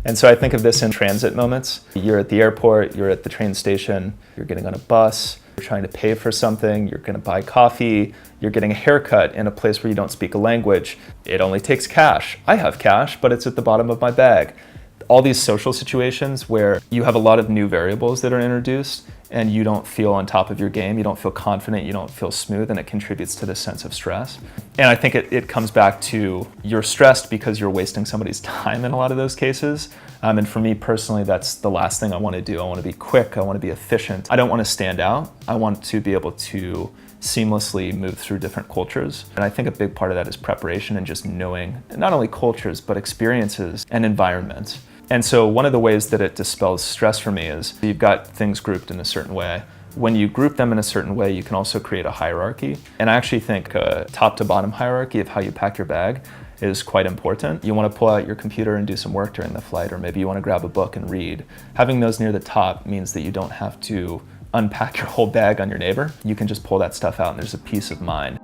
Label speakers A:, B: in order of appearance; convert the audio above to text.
A: And so I think of this in transit moments. You're at the airport, you're at the train station, you're getting on a bus, you're trying to pay for something, you're gonna buy coffee, you're getting a haircut in a place where you don't speak a language. It only takes cash. I have cash, but it's at the bottom of my bag. All these social situations where you have a lot of new variables that are introduced and you don't feel on top of your game, you don't feel confident, you don't feel smooth, and it contributes to this sense of stress. And I think it comes back to you're stressed because you're wasting somebody's time in a lot of those cases. And for me personally, that's the last thing I want to do. I want to be quick, I want to be efficient. I don't want to stand out. I want to be able to seamlessly move through different cultures. And I think a big part of that is preparation and just knowing not only cultures, but experiences and environments. And so one of the ways that it dispels stress for me is you've got things grouped in a certain way. When you group them in a certain way, you can also create a hierarchy. And I actually think a top to bottom hierarchy of how you pack your bag is quite important. You want to pull out your computer and do some work during the flight, or maybe you want to grab a book and read. Having those near the top means that you don't have to unpack your whole bag on your neighbor. You can just pull that stuff out and there's a peace of mind.